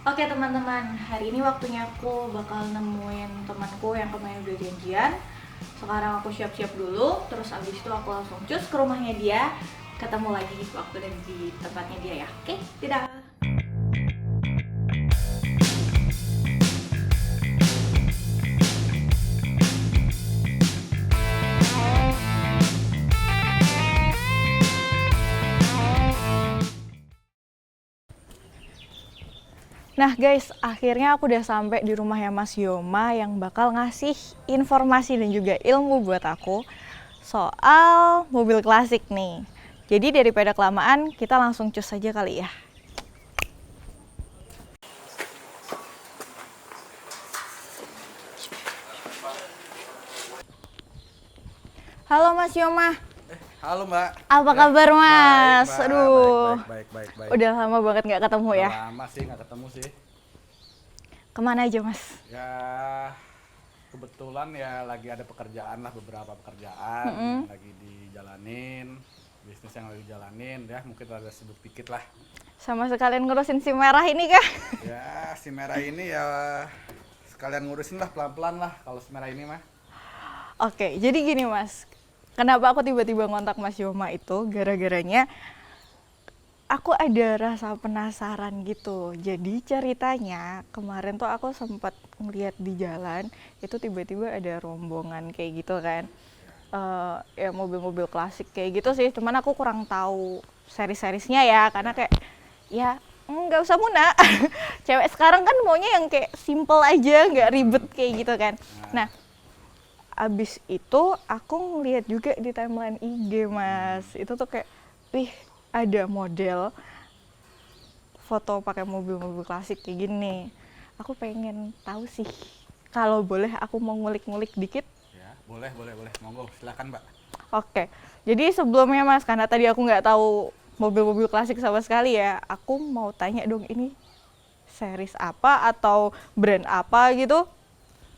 Oke teman-teman, hari ini waktunya aku bakal nemuin temanku yang kemarin udah janjian. Sekarang aku siap-siap dulu, terus abis itu aku langsung cus ke rumahnya dia. Ketemu lagi waktu di tempatnya dia ya. Oke, tidak. Nah guys, akhirnya aku udah sampai di rumahnya Mas Yoma yang bakal ngasih informasi dan juga ilmu buat aku soal mobil klasik nih. Jadi daripada kelamaan, kita langsung cus saja kali ya. Halo Mas Yoma. Halo Mbak. Apa kabar Mas? Baik, Mbak. Aduh, Baik. udah lama banget nggak ketemu ya. Udah lama sih nggak ketemu sih. Kemana aja Mas? Ya kebetulan ya lagi ada pekerjaan lah, beberapa pekerjaan yang lagi dijalanin, bisnis yang lagi dijalanin ya, mungkin ada sibuk dikit lah. Sama sekalian ngurusin si merah ini kah? Ya si merah ini ya sekalian ngurusin lah pelan-pelan lah kalau si merah ini mah. Oke, jadi gini Mas. Kenapa aku tiba-tiba ngontak Mas Yoma itu gara-garanya aku ada rasa penasaran gitu. Jadi ceritanya kemarin tuh aku sempat ngeliat di jalan itu tiba-tiba ada rombongan kayak gitu kan. Ya mobil-mobil klasik kayak gitu sih. Cuman aku kurang tahu seri-serisnya ya karena kayak ya nggak usah Muna. Cewek sekarang kan maunya yang kayak simple aja, nggak ribet kayak gitu kan. Nah, abis itu aku ngeliat juga di timeline IG Mas, itu tuh kayak wih ada model foto pakai mobil-mobil klasik kayak gini. Aku pengen tahu sih, kalau boleh aku mau ngulik-ngulik dikit. Ya boleh, monggo silakan Mbak. Oke, jadi sebelumnya Mas, karena tadi aku nggak tahu mobil-mobil klasik sama sekali ya, aku mau tanya dong ini series apa atau brand apa gitu.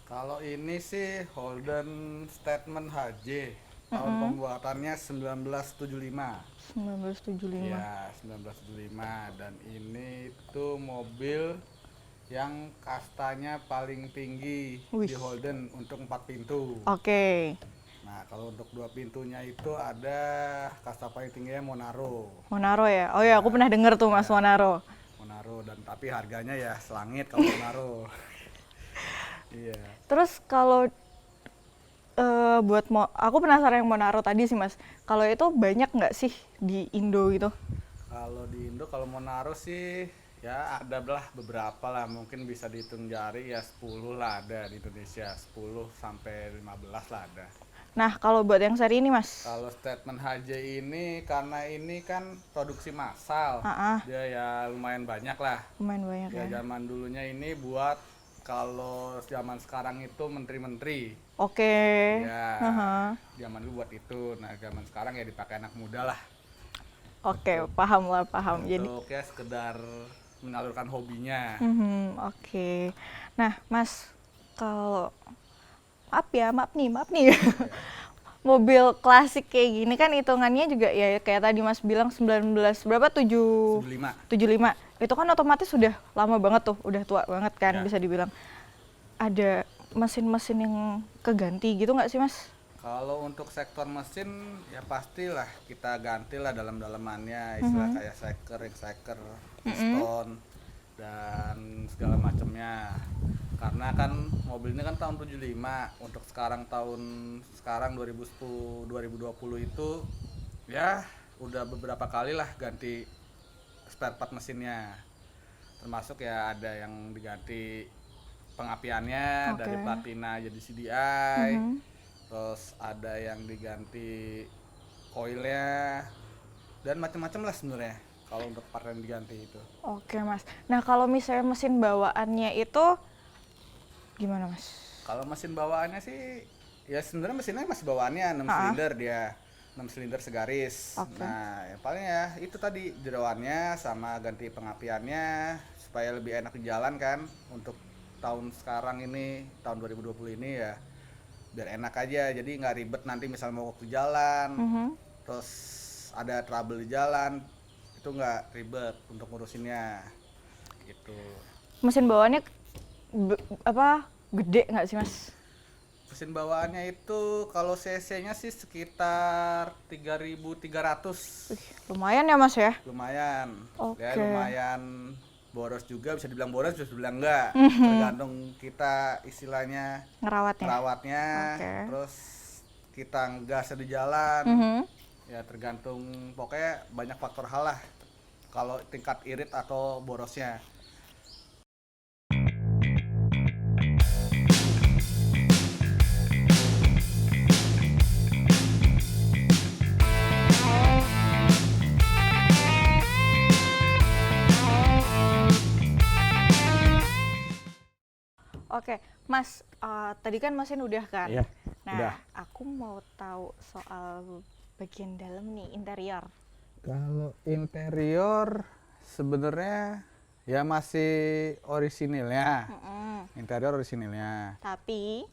Kalau ini sih Holden Statement HJ, tahun pembuatannya 1975. 1975. Ya, 1975, dan ini tuh mobil yang kastanya paling tinggi Wih. di Holden untuk 4 pintu. Oke. Nah, kalau untuk 2 pintunya itu ada kasta paling tingginya Monaro. Monaro ya? Oh ya, aku pernah denger tuh Mas Monaro. Monaro, dan tapi harganya ya selangit kalau Monaro. Iya. Terus kalau aku penasaran yang Monaro tadi sih Mas. Kalau itu banyak nggak sih di Indo gitu? Kalau di Indo, kalau Monaro sih ya ada lah beberapa lah, mungkin bisa dihitung jari ya 10 lah ada di Indonesia, 10 sampai 15 lah ada. Nah, kalau buat yang seri ini Mas? Kalau Statement HJ ini karena ini kan produksi massal, dia ya lumayan banyak lah. Lumayan banyak Ya ya. zaman dulunya ini buat kalau zaman sekarang itu menteri-menteri. Oke. Ya, zaman dulu buat itu. Nah, zaman sekarang ya dipakai anak muda lah. Oke, paham lah, paham. Jadi, Untuk ya sekedar menyalurkan hobinya. oke. Nah, Mas, kalau maaf nih. Mobil klasik kayak gini kan hitungannya juga ya kayak tadi Mas bilang 19 berapa 75. 75. Itu kan otomatis sudah lama banget tuh, udah tua banget kan Ya. bisa dibilang. Ada mesin-mesin yang keganti gitu nggak sih Mas? Kalau untuk sektor mesin ya pastilah kita gantilah dalam-dalamannya, istilah kayak seker, piston dan segala macamnya. Karena kan mobil ini kan tahun 75, untuk sekarang tahun sekarang 2010 2020 itu ya udah beberapa kali lah ganti spare part mesinnya. Termasuk ya ada yang diganti pengapiannya dari platina jadi CDI. Terus ada yang diganti koilnya dan macam-macam lah sebenarnya kalau untuk part yang diganti itu. Oke Mas. Nah kalau misalnya mesin bawaannya itu gimana Mas? Kalau mesin bawaannya sih ya sebenarnya mesinnya masih bawaannya 6 silinder dia. 6 silinder segaris. Nah, yang paling ya itu tadi jeroannya sama ganti pengapiannya supaya lebih enak di jalan kan untuk tahun sekarang ini, tahun 2020 ini ya biar enak aja, jadi nggak ribet nanti misal mau ke jalan terus ada trouble di jalan itu nggak ribet untuk ngurusinnya gitu. mesin bawaannya gede nggak sih mas? Mesin bawaannya itu kalau cc-nya sih sekitar 3.300. Lumayan ya mas ya? Lumayan. Oke. Ya lumayan boros juga, bisa dibilang boros, bisa dibilang enggak. Tergantung kita istilahnya Ngerawatnya? merawatnya, Oke. terus kita gas di jalan. Mhm. Ya tergantung, pokoknya banyak faktor hal lah. Kalau tingkat irit atau borosnya. Oke, Mas, tadi kan mesin udah kan? Iya, Nah, udah. aku mau tahu soal bagian dalam nih, interior. Kalau interior sebenarnya ya masih orisinilnya, Mm-mm. interior orisinilnya. Tapi,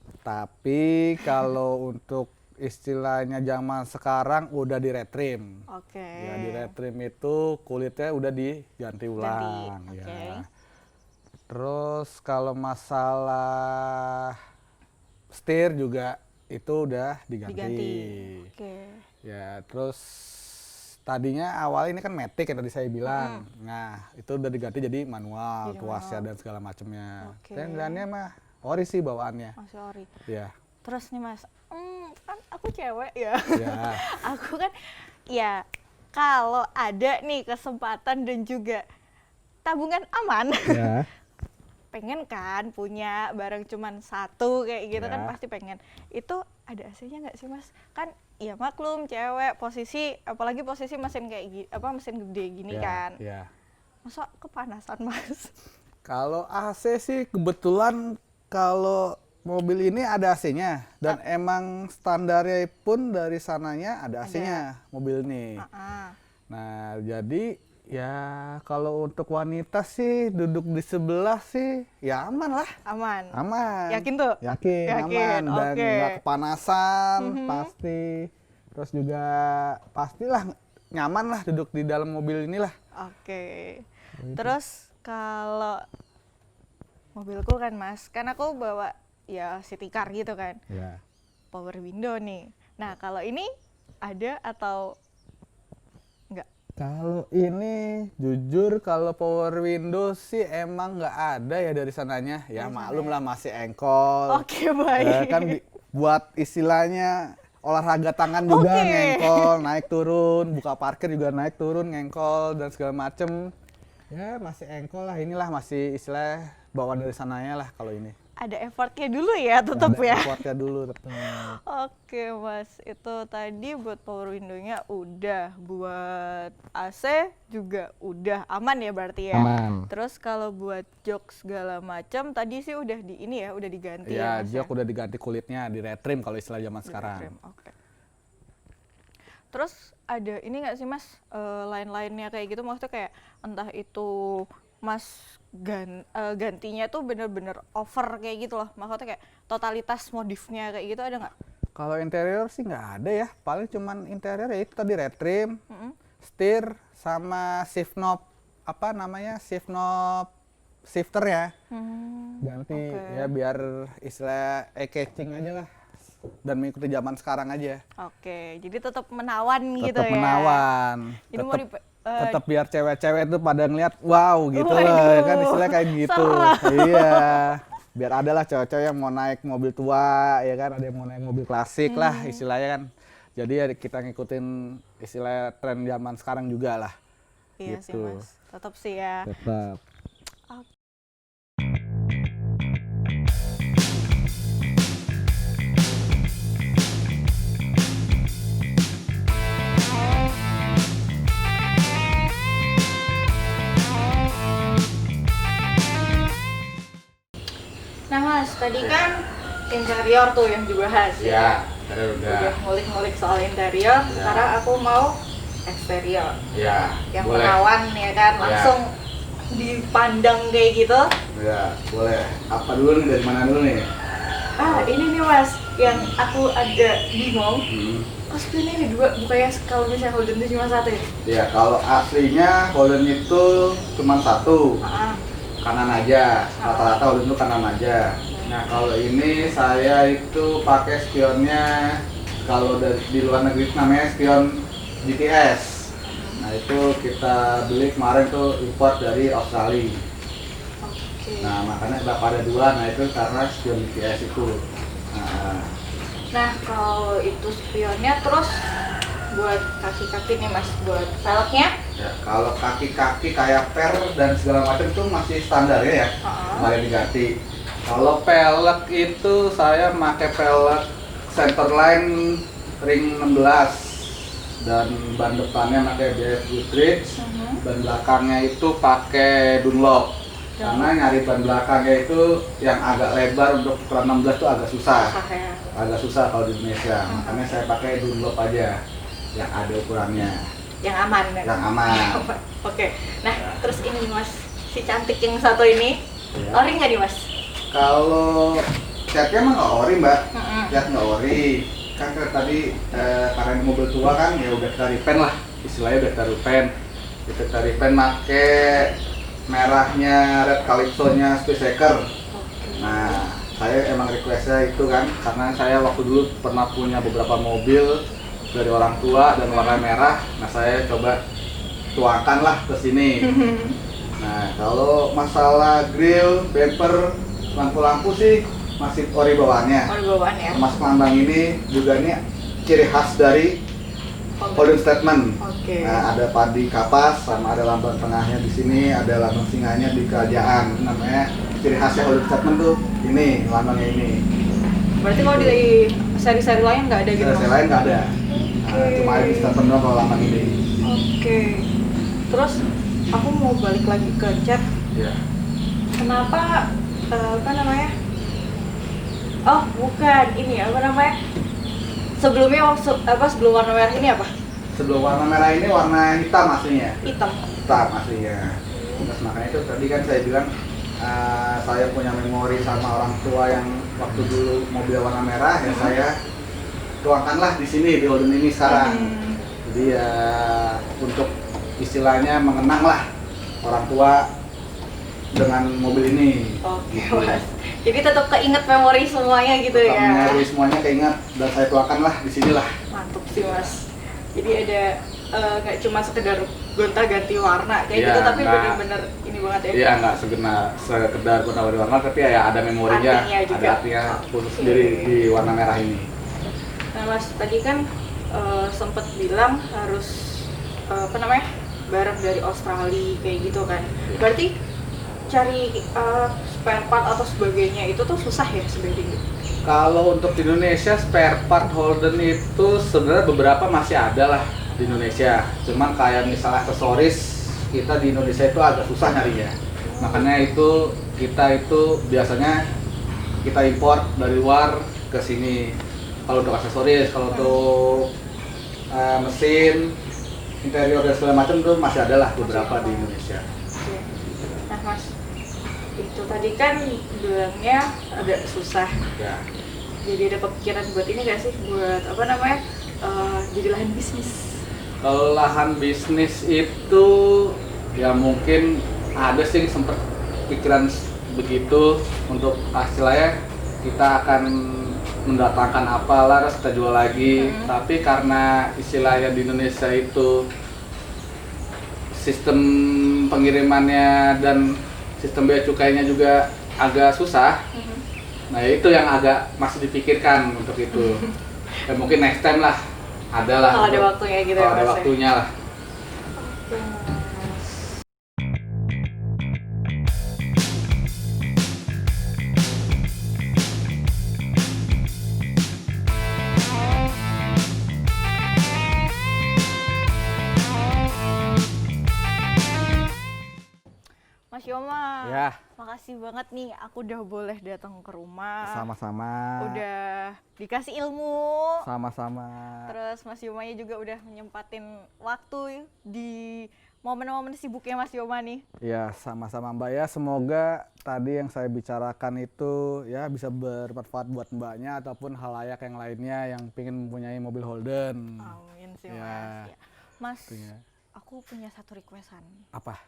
Kalau untuk istilahnya zaman sekarang udah di retrim. oke. Ya di retrim itu kulitnya udah diganti ulang. oke. Ya. Terus kalau masalah setir juga itu udah Diganti. Oke. Ya, terus tadinya awal ini kan matic yang tadi saya bilang. Nah, itu udah diganti jadi manual, Jadi tuasnya manual. dan segala macamnya. Oke. Dan jalannya mah ori sih bawaannya. Oh, sorry. Ya. Terus nih Mas, kan aku cewek ya. Ya. Aku kan, ya kalau ada nih kesempatan dan juga tabungan aman, Ya. pengen kan punya barang cuman satu kayak gitu kan Ya. pasti pengen. Itu ada AC-nya nggak sih Mas? Kan ya maklum cewek posisi apalagi posisi mesin kayak mesin gede gini Ya, kan. ya. Masa kepanasan Mas? Kalau AC sih kebetulan kalau mobil ini ada AC-nya dan emang standarnya pun dari sananya ada AC-nya mobil ini. Ah, Nah, jadi ya kalau untuk wanita sih duduk di sebelah sih ya aman lah. aman. Aman. Yakin tuh? Yakin, Yakin, aman dan oke. nggak kepanasan pasti. Terus juga pastilah nyaman lah duduk di dalam mobil inilah. Oke. Terus kalau mobilku kan Mas, kan aku bawa ya city car gitu kan, Ya. power window nih. Nah kalau ini ada atau enggak? Kalau ini jujur kalau power window sih emang nggak ada ya dari sananya. Ya Dari maklum sana lah masih engkol. Oke baik. Kan buat istilahnya olahraga tangan juga Oke. ngengkol, naik turun, buka parkir juga naik turun, ngengkol dan segala macem. Ya masih engkol lah, inilah masih istilah bawaan dari sananya lah kalau ini. Ada effortnya dulu ya tetap Ada ya. effortnya dulu tetap. Oke Mas, itu tadi buat power window-nya udah, buat AC juga udah aman ya berarti ya. Aman. Terus kalau buat jok segala macam tadi sih udah di ini ya, udah diganti Ya, Mas jok udah diganti kulitnya, di retrim kalau istilah zaman Di sekarang. retrim, oke. Terus ada ini nggak sih Mas, lain-lainnya kayak gitu, maksudnya kayak entah itu Mas gantinya tuh bener-bener over kayak gitu loh, maksudnya kayak totalitas modifnya kayak gitu ada nggak? Kalau interior sih nggak ada ya, paling cuman interior ya itu tadi retrim, Mm-mm. setir sama shift knob, apa namanya shift knob shifter ya. Ganti oke. ya biar istilah catching aja lah dan mengikuti zaman sekarang aja. Oke, jadi tetap menawan gitu Tetap ya. menawan, Jadi mau tetap biar cewek-cewek tuh pada ngeliat wow gitu loh, Waduh, ya kan istilahnya kayak gitu. serem. Iya, biar ada lah cewek-cewek yang mau naik mobil tua, ya kan ada yang mau naik mobil klasik lah istilahnya kan. Jadi ya kita ngikutin istilah tren zaman sekarang juga lah. Iya sih gitu. Mas, tetap sih ya. Tetap. Nah Mas, tadi kan interior tuh yang dibahas Ya, Udah ngulik-ngulik soal interior, sekarang aku mau eksterior. Ya, Yang menawan ya kan, langsung dipandang kayak gitu. Ya, boleh. Apa dulu nih, dari mana dulu nih? Ini nih Mas, yang aku agak bingung. Cosplaynya ini dua, bukannya kalau misalnya Holden itu cuma satu ya? Ya, kalau aslinya Holden itu cuma satu. Ah, kanan aja, rata-rata Holden itu kanan aja. Nah kalau ini saya itu pakai spionnya, kalau di luar negeri namanya spion GTS. Nah itu kita beli kemarin tuh import dari Australia. Nah makanya kenapa ada dua, nah itu karena spion GTS itu. Nah kalau itu spionnya, terus buat kaki-kaki nih mas, buat velgnya? Ya, kalau kaki-kaki kayak per dan segala macam itu masih standar ya, kemarin diganti. Kalau pelek itu saya pakai pelek Centerline ring 16 dan ban depannya pakai BF Goodrich, ban belakangnya itu pakai Dunlop. Karena nyari ban belakangnya itu yang agak lebar untuk ukuran 16 itu agak susah. Agak susah kalau di Indonesia. Makanya saya pakai Dunlop aja yang ada ukurannya. Yang aman kan? Yang aman. Oke. Nah, terus ini mas, si cantik yang satu ini, ori nggak nih mas? Kalau catnya emang nggak ori mbak, cat nggak ori. Kan tadi karena ini mobil tua kan, ya udah kita repaint lah, istilahnya udah kita repaint. Kita repaint pakai merahnya Red Calypso-nya Speedseeker. Nah, saya emang requestnya itu kan, karena saya waktu dulu pernah punya beberapa mobil dari orang tua dan warna merah. Nah, saya coba tuangkan lah ke sini. Nah, kalau masalah grill, bumper, lampu-lampu sih masih ori bawaannya. Ori bawaan ya. Mas lambang ini juga ini ciri khas dari Holden Statement. Nah, ada padi kapas sama ada lambang tengahnya di sini, ada lambang singanya di kerajaan. Namanya ciri khasnya Holden Statement tuh ini, lambangnya ini. Berarti kalau di seri-seri lain nggak ada gitu? Seri lain nggak ada. Nah, cuma ada di Statement doang kalau lambang ini. Terus aku mau balik lagi ke cat. Ya. Kenapa apa namanya? Oh, bukan ini apa namanya? Sebelumnya sebelum warna merah ini apa? Sebelum warna merah ini warna hitam aslinya. Hitam Aslinya. Terus makanya itu tadi kan saya bilang saya punya memori sama orang tua yang waktu dulu mobil warna merah, ya saya tuangkanlah di sini di Holden ini sekarang. Jadi ya untuk istilahnya mengenang lah orang tua dengan mobil ini. Gitu. Mas. Jadi tetap keinget memori semuanya gitu tetap ya. Memori semuanya keinget dan saya tuangkan lah di sinilah. Mantap sih mas. Jadi ada nggak cuma sekedar gonta-ganti warna kayak ya, gitu, tapi enggak, bener-bener ini banget ya. Iya, nggak sekedar gonta-ganti warna, tapi ya ada memorinya, ada artinya khusus sendiri di warna merah ini. Nah mas, tadi kan sempet bilang harus apa namanya, barang dari Australia kayak gitu kan. Berarti cari spare part atau sebagainya itu tuh susah ya sebenarnya? Kalau untuk di Indonesia spare part Holden itu sebenarnya beberapa masih ada lah di Indonesia. Cuman kayak misalnya aksesoris kita di Indonesia itu agak susah nyarinya. Makanya itu kita itu biasanya kita import dari luar ke sini. Kalau untuk aksesoris, kalau untuk mesin, interior dan segala macam itu masih ada lah beberapa di Indonesia. Nah mas, itu tadi kan bilangnya agak susah. Ya. Jadi ada kepikiran buat ini nggak sih, buat apa namanya, jadi lahan bisnis? Kalau lahan bisnis itu ya mungkin ada sih sempet pikiran begitu, untuk hasilnya kita akan mendatangkan apalah terus kita jual lagi. Tapi karena istilahnya di Indonesia itu sistem pengirimannya dan sistem bea cukainya juga agak susah. Nah itu yang agak masih dipikirkan untuk itu. Dan mungkin next time lah, ada lah. Kalau ada waktunya gitu ya. Kalau ada waktunya lah. Mas Yoma, Ya. makasih banget nih, aku udah boleh datang ke rumah. Sama-sama. Udah dikasih ilmu. Sama-sama. Terus Mas Yomanya juga udah nyempatin waktu di momen-momen sibuknya Mas Yoma nih. Ya, sama-sama Mbak ya. Semoga tadi yang saya bicarakan itu ya bisa bermanfaat buat Mbaknya ataupun halayak yang lainnya yang pengen mempunyai mobil Holden. Amin sih Ya. Mas. Mas, Artinya. aku punya satu requestan. Apa?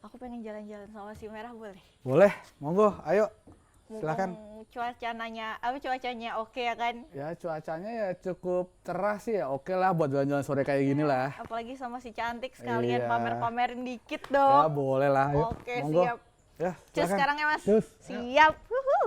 Aku pengen jalan-jalan sama si Merah, boleh? Boleh, monggo, ayo. Silakan. Mumpung cuacanya oke ya kan? Ya cuacanya ya cukup cerah sih ya, oke lah buat jalan-jalan sore kayak gini lah. Apalagi sama si cantik, sekalian Iya. pamer-pamerin dikit Ya dong. boleh lah, ayo. Oke, Monggo. siap. Ya, Cus silakan. sekarang ya mas? Cus. Siap. Wuhu.